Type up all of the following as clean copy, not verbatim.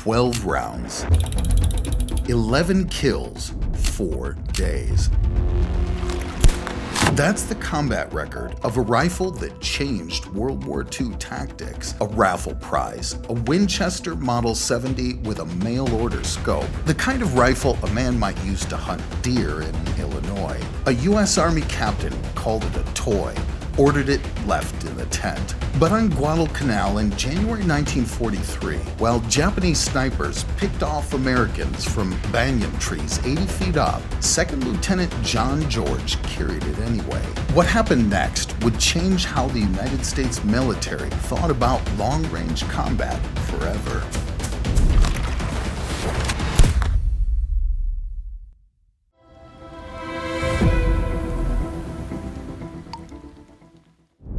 12 rounds. 11 kills, 4 days. That's the combat record of a rifle that changed World War II tactics. A raffle prize, a Winchester Model 70 with a mail-order scope. The kind of rifle a man might use to hunt deer in Illinois. A U.S. Army captain called it a toy, ordered it, left in the tent. But on Guadalcanal in January 1943, while Japanese snipers picked off Americans from banyan trees 80 feet up, 2nd Lieutenant John George carried it anyway. What happened next would change how the United States military thought about long-range combat forever.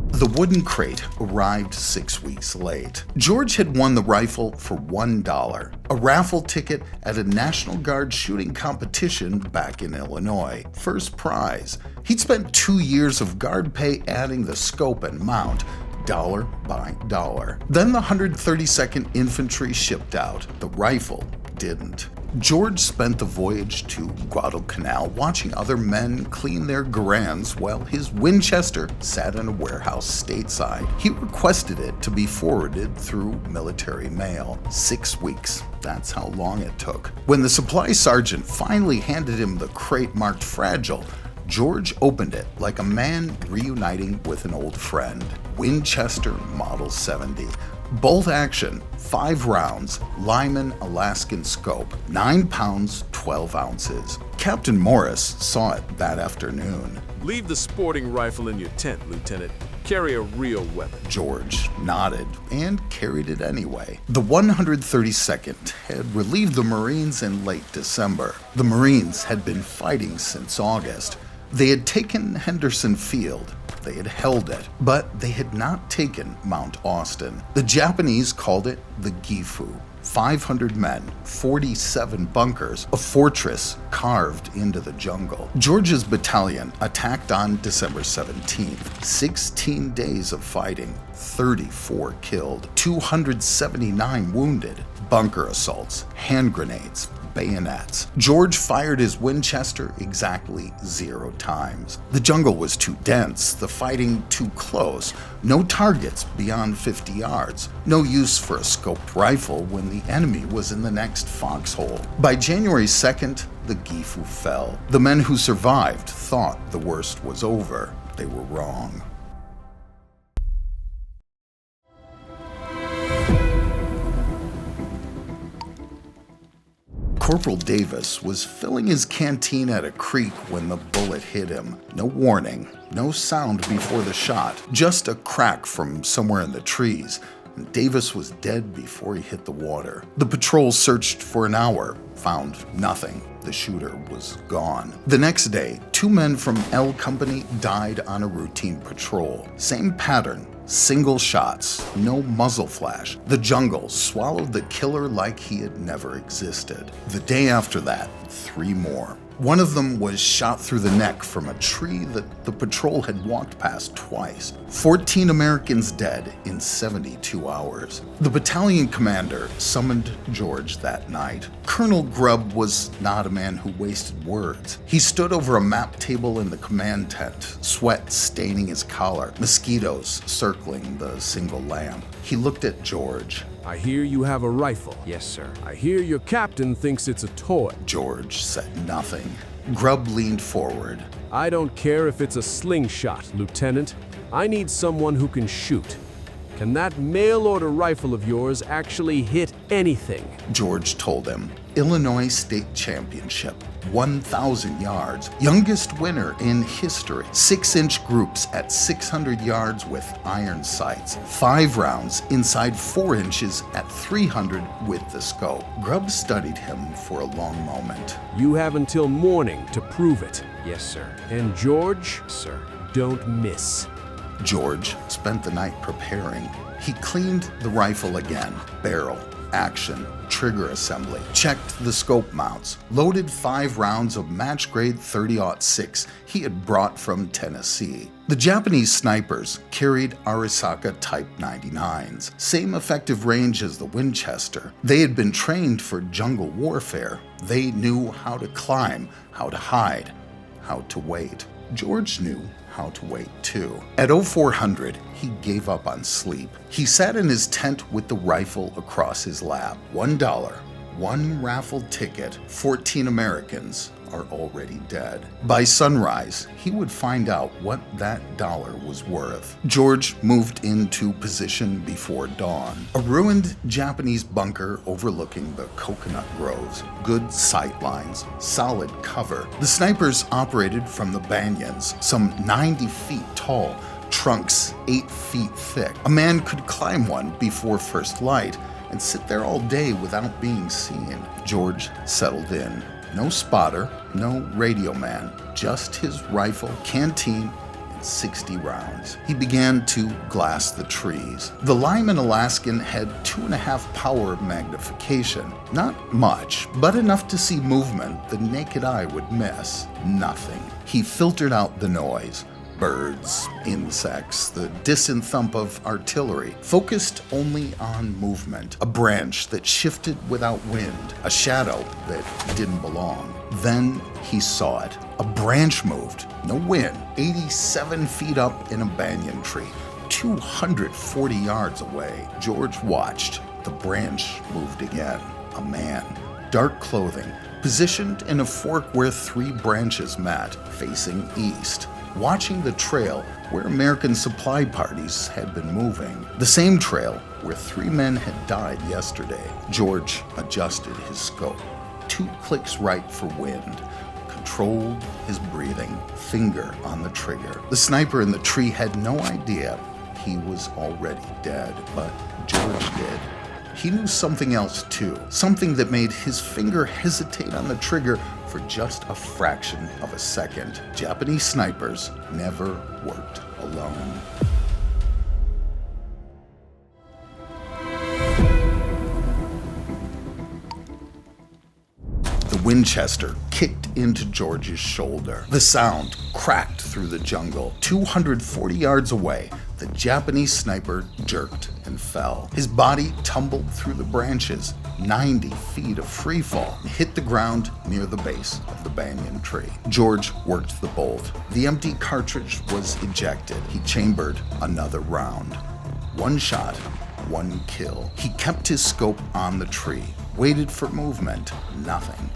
The wooden crate arrived 6 weeks late. George had won the rifle for $1, a raffle ticket at a National Guard shooting competition back in Illinois. First prize. He'd spent 2 years of guard pay adding the scope and mount, dollar by dollar. Then the 132nd Infantry shipped out. The rifle didn't. George spent the voyage to Guadalcanal watching other men clean their Garands while his Winchester sat in a warehouse stateside. He requested it to be forwarded through military mail. 6 weeks. That's how long it took. When the supply sergeant finally handed him the crate marked fragile, George opened it like a man reuniting with an old friend. Winchester Model 70. Bolt action, 5 rounds, Lyman Alaskan scope, 9 pounds, 12 ounces. Captain Morris saw it that afternoon. Leave the sporting rifle in your tent, Lieutenant. Carry a real weapon. George nodded and carried it anyway. The 132nd had relieved the Marines in late December. The Marines had been fighting since August. They had taken Henderson Field. They had held it, but they had not taken Mount Austin. The Japanese called it the Gifu. 500 men, 47 bunkers, a fortress carved into the jungle. George's battalion attacked on December 17th. 16 days of fighting, 34 killed, 279 wounded. Bunker assaults, hand grenades, bayonets. George fired his Winchester exactly 0 times. The jungle was too dense, the fighting too close, no targets beyond 50 yards, no use for a scoped rifle when the enemy was in the next foxhole. By January 2nd, the Gifu fell. The men who survived thought the worst was over. They were wrong. Corporal Davis was filling his canteen at a creek when the bullet hit him. No warning, no sound before the shot, just a crack from somewhere in the trees. Davis was dead before he hit the water. The patrol searched for an hour, found nothing. The shooter was gone. The next day, 2 men from L Company died on a routine patrol. Same pattern. Single shots, no muzzle flash. The jungle swallowed the killer like he had never existed. The day after that, 3 more. One of them was shot through the neck from a tree that the patrol had walked past twice. 14 Americans dead in 72 hours. The battalion commander summoned George that night. Colonel Grubb was not a man who wasted words. He stood over a map table in the command tent, sweat staining his collar, mosquitoes circling the single lamp. He looked at George. I hear you have a rifle. Yes, sir. I hear your captain thinks it's a toy. George said nothing. Grubb leaned forward. I don't care if it's a slingshot, Lieutenant. I need someone who can shoot. Can that mail-order rifle of yours actually hit anything? George told him. Illinois State Championship, 1,000 yards, youngest winner in history. 6-inch groups at 600 yards with iron sights. 5 rounds inside 4 inches at 300 with the scope. Grubb studied him for a long moment. You have until morning to prove it. Yes, sir. And George, Sir. don't miss. George spent the night preparing. He cleaned the rifle again, barrel, action, trigger assembly, checked the scope mounts, loaded 5 rounds of match-grade 30-06 he had brought from Tennessee. The Japanese snipers carried Arisaka Type 99s, same effective range as the Winchester. They had been trained for jungle warfare. They knew how to climb, how to hide, how to wait. George knew how to wait too. At 0400, he gave up on sleep. He sat in his tent with the rifle across his lap. $1, one raffled ticket, 14 Americans are already dead. By sunrise, he would find out what that dollar was worth. George moved into position before dawn. A ruined Japanese bunker overlooking the coconut groves. Good sight lines, solid cover. The snipers operated from the banyans, some 90 feet tall, trunks 8 feet thick. A man could climb one before first light and sit there all day without being seen. George settled in. No spotter, no radio man, just his rifle, canteen, and 60 rounds. He began to glass the trees. The Lyman Alaskan had 2.5 power magnification. Not much, but enough to see movement the naked eye would miss. Nothing. He filtered out the noise. Birds, insects, the distant thump of artillery, focused only on movement. A branch that shifted without wind, a shadow that didn't belong. Then he saw it. A branch moved, no wind, 87 feet up in a banyan tree, 240 yards away. George watched. The branch moved again. A man, dark clothing, positioned in a fork where 3 branches met, facing east, watching the trail where American supply parties had been moving. The same trail where 3 men had died yesterday. George adjusted his scope. 2 clicks right for wind. Controlled his breathing, finger on the trigger. The sniper in the tree had no idea he was already dead, but George did. He knew something else too, something that made his finger hesitate on the trigger for just a fraction of a second. Japanese snipers never worked alone. The Winchester kicked into George's shoulder. The sound cracked through the jungle. 240 yards away, the Japanese sniper jerked and fell. His body tumbled through the branches, 90 feet of free fall, and hit the ground near the base of the banyan tree. George worked the bolt. The empty cartridge was ejected. He chambered another round. 1 shot, 1 kill. He kept his scope on the tree, waited for movement, nothing.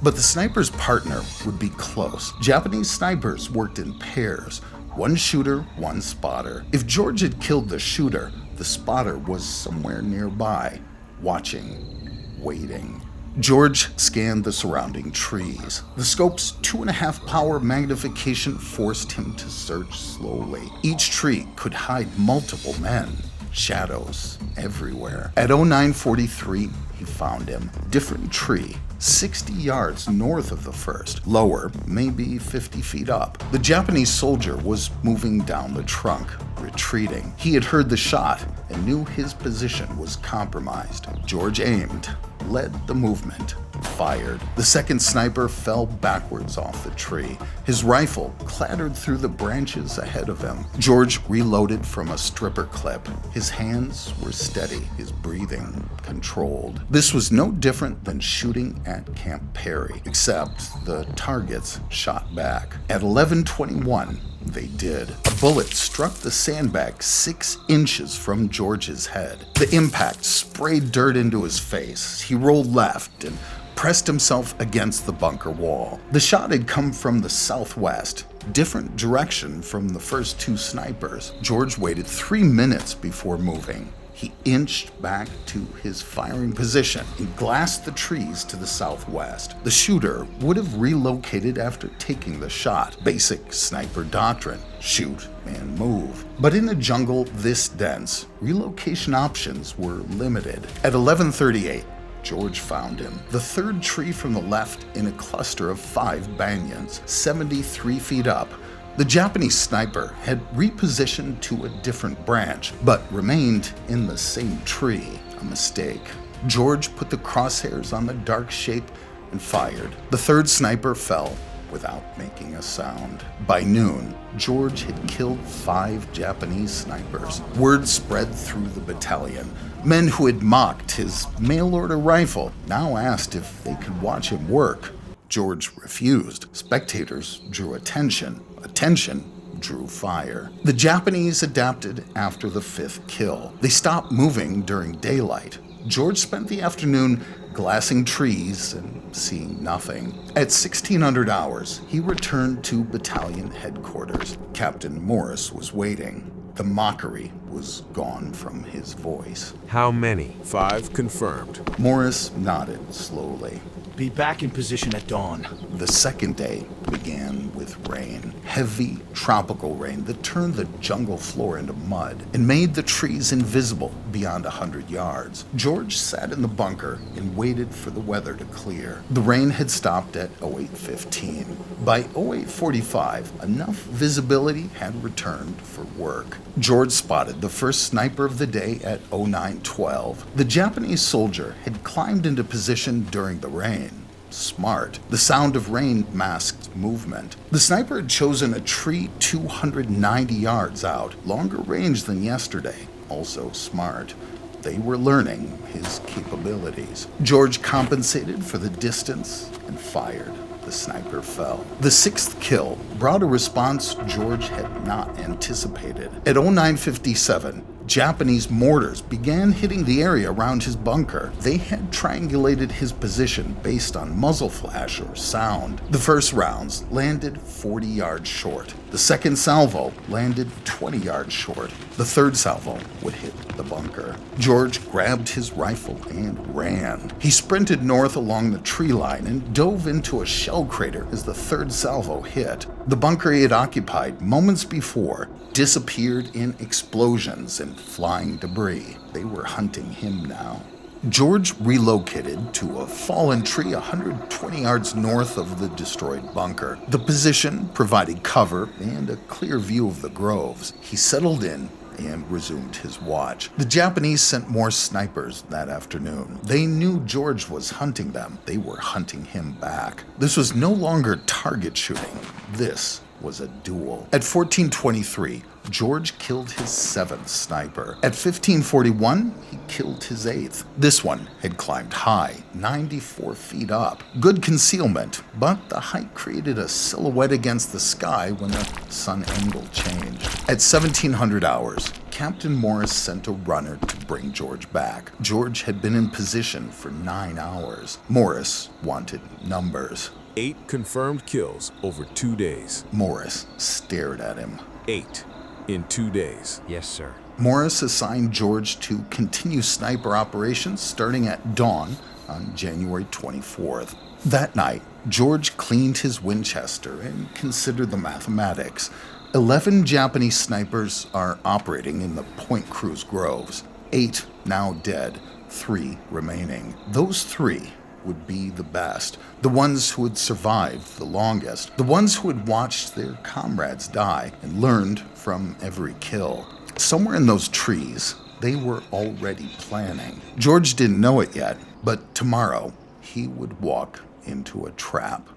But the sniper's partner would be close. Japanese snipers worked in pairs. 1 shooter, 1 spotter. If George had killed the shooter, the spotter was somewhere nearby, watching, waiting. George scanned the surrounding trees. The scope's 2.5 power magnification forced him to search slowly. Each tree could hide multiple men. Shadows everywhere. At 0943, he found him. Different tree, 60 yards north of the first. Lower, maybe 50 feet up. The Japanese soldier was moving down the trunk, retreating. He had heard the shot and knew his position was compromised. George aimed, led the movement, fired. The second sniper fell backwards off the tree. His rifle clattered through the branches ahead of him. George reloaded from a stripper clip. His hands were steady, his breathing controlled. This was no different than shooting at Camp Perry, except the targets shot back. At 11:21, they did. A bullet struck the sandbag 6 inches from George's head. The impact sprayed dirt into his face. He rolled left and pressed himself against the bunker wall. The shot had come from the southwest, different direction from the first 2 snipers. George waited 3 minutes before moving. He inched back to his firing position and glassed the trees to the southwest. The shooter would have relocated after taking the shot. Basic sniper doctrine: shoot and move. But in a jungle this dense, relocation options were limited. At 11:38, George found him. The 3rd tree from the left in a cluster of 5 banyans, 73 feet up. The Japanese sniper had repositioned to a different branch, but remained in the same tree. A mistake. George put the crosshairs on the dark shape and fired. The third sniper fell without making a sound. By noon, George had killed 5 Japanese snipers. Word spread through the battalion. Men who had mocked his mail-order rifle now asked if they could watch him work. George refused. Spectators drew attention. Attention drew fire. The Japanese adapted after the 5th kill. They stopped moving during daylight. George spent the afternoon glassing trees and seeing nothing. At 1600 hours, he returned to battalion headquarters. Captain Morris was waiting. The mockery was gone from his voice. How many? 5 confirmed. Morris nodded slowly. Be back in position at dawn. The second day began with rain. Heavy tropical rain that turned the jungle floor into mud and made the trees invisible beyond 100 yards. George sat in the bunker and waited for the weather to clear. The rain had stopped at 08:15. By 08:45, enough visibility had returned for work. George spotted the first sniper of the day at 09:12. The Japanese soldier had climbed into position during the rain. Smart. The sound of rain masked movement. The sniper had chosen a tree 290 yards out, longer range than yesterday. Also smart. They were learning his capabilities. George compensated for the distance and fired. The sniper fell. The 6th kill brought a response George had not anticipated. At 09:57, Japanese mortars began hitting the area around his bunker. They had triangulated his position based on muzzle flash or sound. The first rounds landed 40 yards short. The second salvo landed 20 yards short. The third salvo would hit the bunker. George grabbed his rifle and ran. He sprinted north along the tree line and dove into a shell crater as the third salvo hit. The bunker he had occupied moments before disappeared in explosions and flying debris. They were hunting him now. George relocated to a fallen tree 120 yards north of the destroyed bunker. The position provided cover and a clear view of the groves. He settled in and resumed his watch. The Japanese sent more snipers that afternoon. They knew George was hunting them. They were hunting him back. This was no longer target shooting. This was a duel. At 14:23, George killed his 7th sniper. At 15:41, he killed his 8th. This one had climbed high, 94 feet up. Good concealment, but the height created a silhouette against the sky when the sun angle changed. At 1700 hours, Captain Morris sent a runner to bring George back. George had been in position for 9 hours. Morris wanted numbers. 8 confirmed kills over 2 days. Morris stared at him. 8 in 2 days. Yes, sir. Morris assigned George to continue sniper operations starting at dawn on January 24th. That night, George cleaned his Winchester and considered the mathematics. 11 Japanese snipers are operating in the Point Cruz groves. 8 now dead, 3 remaining. Those 3 would be the best, the ones who had survived the longest, the ones who had watched their comrades die and learned from every kill. Somewhere in those trees, they were already planning. George didn't know it yet, but tomorrow he would walk into a trap.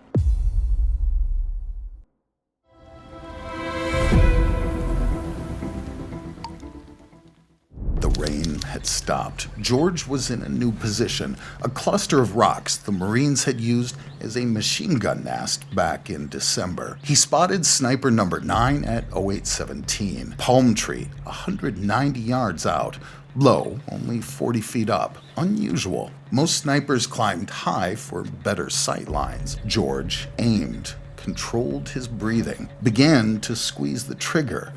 The rain had stopped. George was in a new position, a cluster of rocks the Marines had used as a machine gun nest back in December. He spotted sniper number 9 at 08:17. Palm tree, 190 yards out. Low, only 40 feet up. Unusual. Most snipers climbed high for better sight lines. George aimed, controlled his breathing, began to squeeze the trigger,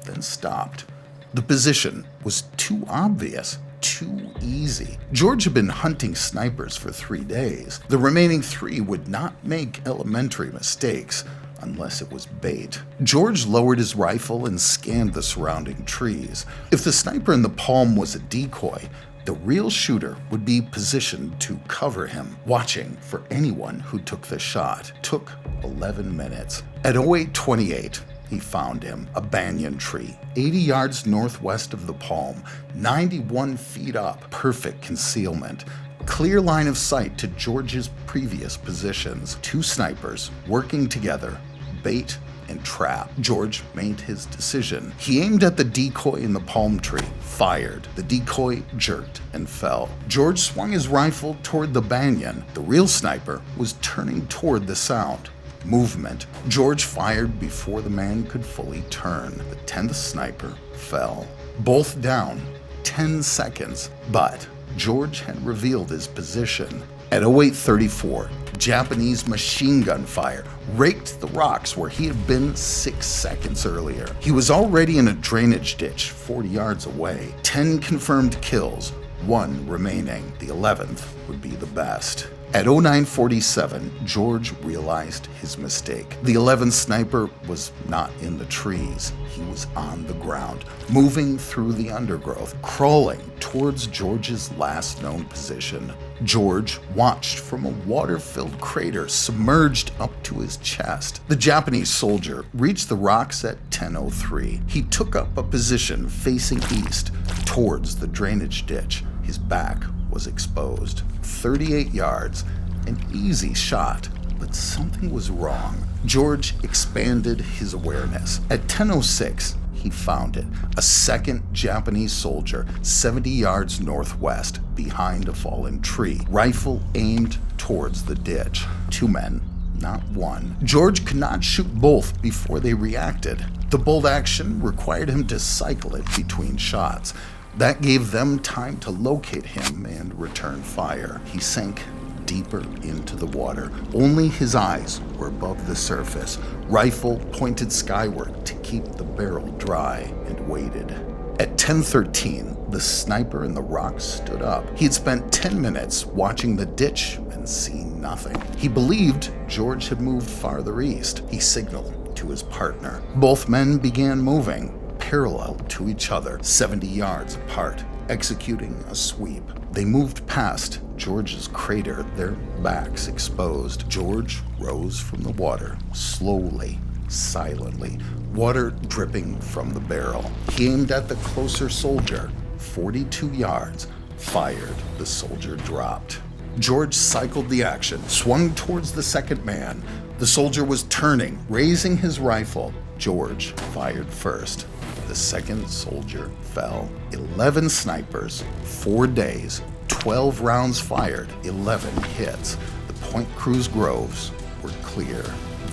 then stopped. The position was too obvious, too easy. George had been hunting snipers for 3 days. The remaining 3 would not make elementary mistakes unless it was bait. George lowered his rifle and scanned the surrounding trees. If the sniper in the palm was a decoy, the real shooter would be positioned to cover him, watching for anyone who took the shot. Took 11 minutes. At 08:28, he found him, a banyan tree, 80 yards northwest of the palm, 91 feet up, perfect concealment. Clear line of sight to George's previous positions. 2 snipers working together, bait and trap. George made his decision. He aimed at the decoy in the palm tree, fired. The decoy jerked and fell. George swung his rifle toward the banyan. The real sniper was turning toward the sound. Movement. George fired before the man could fully turn. The 10th sniper fell. Both down. 10 seconds. But George had revealed his position. At 08:34, Japanese machine gun fire raked the rocks where he had been 6 seconds earlier. He was already in a drainage ditch 40 yards away. 10 confirmed kills, 1 remaining. The 11th would be the best. At 09:47, George realized his mistake. The 11th sniper was not in the trees. He was on the ground, moving through the undergrowth, crawling towards George's last known position. George watched from a water-filled crater submerged up to his chest. The Japanese soldier reached the rocks at 10:03. He took up a position facing east towards the drainage ditch. His back was exposed. 38 yards, an easy shot, but something was wrong. George expanded his awareness. At 10:06, he found it. A second Japanese soldier, 70 yards northwest, behind a fallen tree. Rifle aimed towards the ditch. 2 men, not 1. George could not shoot both before they reacted. The bolt action required him to cycle it between shots. That gave them time to locate him and return fire. He sank deeper into the water. Only his eyes were above the surface. Rifle pointed skyward to keep the barrel dry, and waited. At 10:13, the sniper in the rocks stood up. He had spent 10 minutes watching the ditch and seen nothing. He believed George had moved farther east. He signaled to his partner. Both men began moving parallel to each other, 70 yards apart, executing a sweep. They moved past George's crater, their backs exposed. George rose from the water, slowly, silently, water dripping from the barrel. He aimed at the closer soldier, 42 yards, fired. The soldier dropped. George cycled the action, swung towards the second man. The soldier was turning, raising his rifle. George fired first. The second soldier fell. 11 snipers, 4 days, 12 rounds fired, 11 hits. The Point Cruz groves were clear.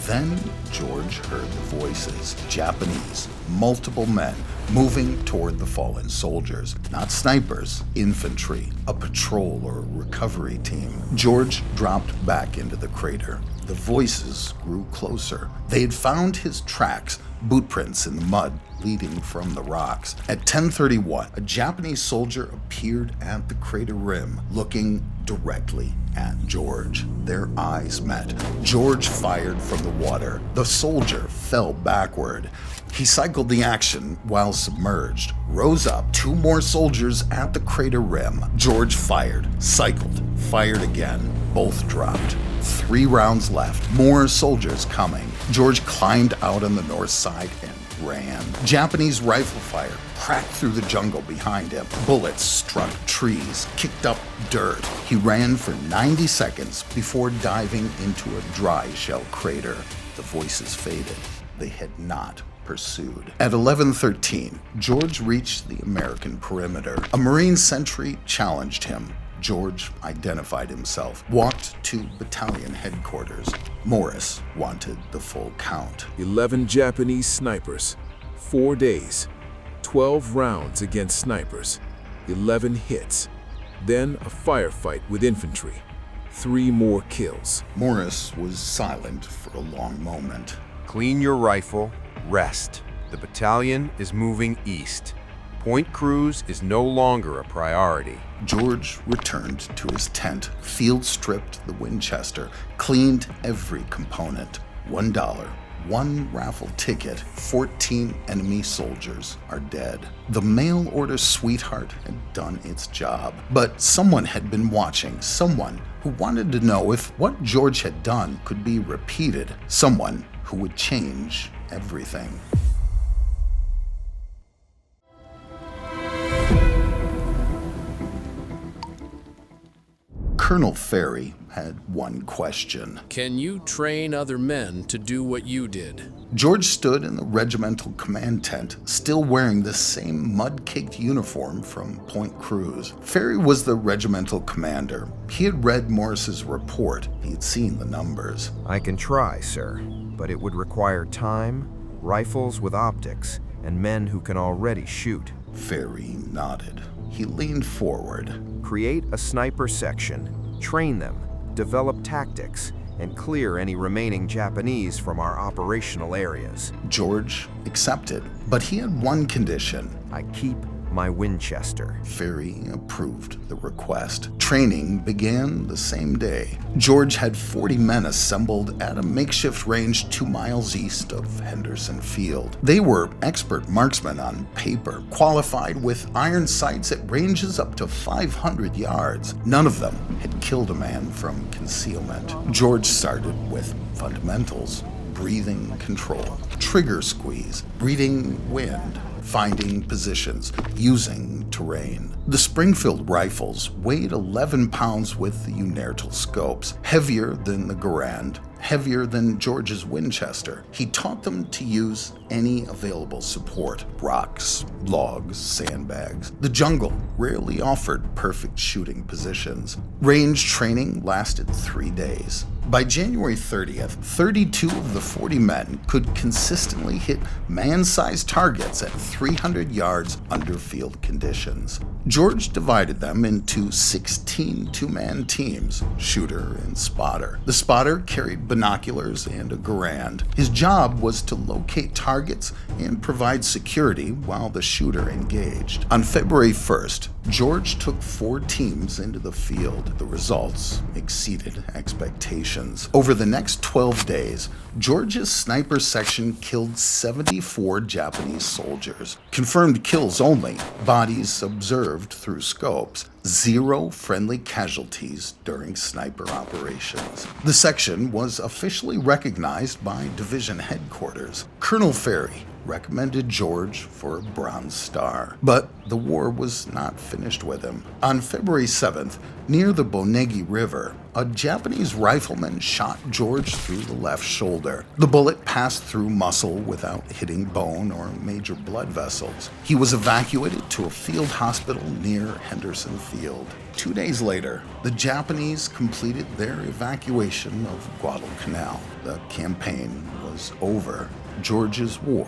Then George heard the voices, Japanese, multiple men, moving toward the fallen soldiers. Not snipers, infantry, a patrol or recovery team. George dropped back into the crater. The voices grew closer. They had found his tracks, boot prints in the mud leading from the rocks. At 10:31, a Japanese soldier appeared at the crater rim, looking directly at George. Their eyes met. George fired from the water. The soldier fell backward. He cycled the action while submerged, rose up. 2 more soldiers at the crater rim. George fired, cycled, fired again. Both dropped. 3 rounds left. More soldiers coming. George climbed out on the north side and ran. Japanese rifle fire cracked through the jungle behind him. Bullets struck trees, kicked up dirt. He ran for 90 seconds before diving into a dry shell crater. The voices faded. They had not pursued. At 11:13, George reached the American perimeter. A Marine sentry challenged him. George identified himself, walked to battalion headquarters. Morris wanted the full count. 11 Japanese snipers, 4 days, 12 rounds against snipers, 11 hits, then a firefight with infantry, 3 more kills. Morris was silent for a long moment. Clean your rifle, rest. The battalion is moving east. Point Cruz is no longer a priority. George returned to his tent, field stripped the Winchester, cleaned every component. $1, 1 raffle ticket, 14 enemy soldiers are dead. The mail order sweetheart had done its job, but someone had been watching, someone who wanted to know if what George had done could be repeated, someone who would change everything. Colonel Ferry had one question. Can you train other men to do what you did? George stood in the regimental command tent, still wearing the same mud-caked uniform from Point Cruz. Ferry was the regimental commander. He had read Morris's report. He had seen the numbers. I can try, sir, but it would require time, rifles with optics, and men who can already shoot. Ferry nodded. He leaned forward. Create a sniper section, train them, develop tactics, and clear any remaining Japanese from our operational areas. George accepted, but he had one condition. I keep my Winchester. Ferry approved the request. Training began the same day. George had 40 men assembled at a makeshift range 2 miles east of Henderson Field. They were expert marksmen on paper, qualified with iron sights at ranges up to 500 yards. None of them had killed a man from concealment. George started with fundamentals: breathing control, trigger squeeze, reading wind, finding positions, using terrain. The Springfield rifles weighed 11 pounds with the Unertel scopes, heavier than the Garand, heavier than George's Winchester. He taught them to use any available support: rocks, logs, sandbags. The jungle rarely offered perfect shooting positions. Range training lasted 3 days. By January 30th, 32 of the 40 men could consistently hit man-sized targets at 300 yards under field conditions. George divided them into 16 two-man teams, shooter and spotter. The spotter carried binoculars and a Garand. His job was to locate targets and provide security while the shooter engaged. On February 1st, George took 4 teams into the field. The results exceeded expectations. Over the next 12 days, George's sniper section killed 74 Japanese soldiers. Confirmed kills only, bodies observed through scopes. 0 friendly casualties during sniper operations. The section was officially recognized by division headquarters. Colonel Ferry recommended George for a Bronze Star, but the war was not finished with him. On February 7th, near the Bonegi River, a Japanese rifleman shot George through the left shoulder. The bullet passed through muscle without hitting bone or major blood vessels. He was evacuated to a field hospital near Henderson Field. 2 days later, the Japanese completed their evacuation of Guadalcanal. The campaign was over. George's war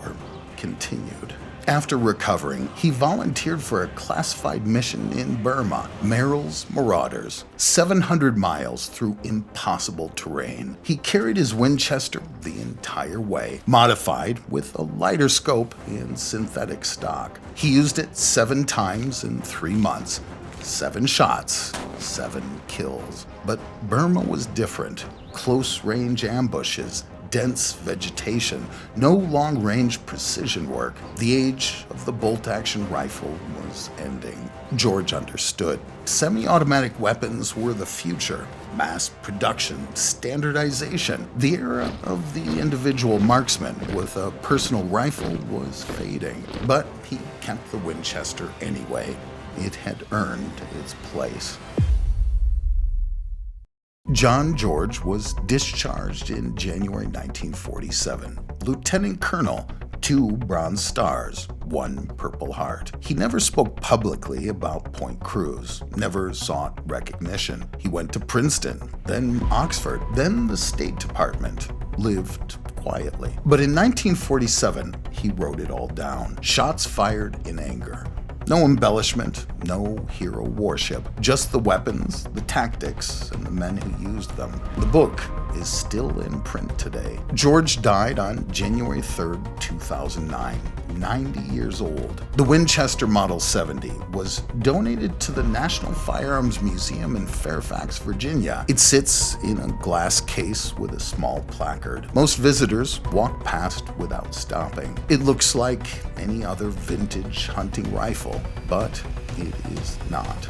continued. After recovering, he volunteered for a classified mission in Burma, Merrill's Marauders, 700 miles through impossible terrain. He carried his Winchester the entire way, modified with a lighter scope and synthetic stock. He used it 7 times in 3 months. 7 shots, 7 kills. But Burma was different. Close-range ambushes, dense vegetation, no long-range precision work. The age of the bolt-action rifle was ending. George understood. Semi-automatic weapons were the future. Mass production, standardization. The era of the individual marksman with a personal rifle was fading. But he kept the Winchester anyway. It had earned its place. John George was discharged in January 1947. Lieutenant Colonel, 2 Bronze Stars, 1 Purple Heart. He never spoke publicly about Point Cruz, never sought recognition. He went to Princeton, then Oxford, then the State Department. Lived quietly. But in 1947, he wrote it all down. Shots fired in anger. No embellishment, no hero worship, just the weapons, the tactics, and the men who used them. The book is still in print today. George died on January 3rd, 2009, 90 years old. The Winchester Model 70 was donated to the National Firearms Museum in Fairfax, Virginia. It sits in a glass case with a small placard. Most visitors walk past without stopping. It looks like any other vintage hunting rifle, but it is not.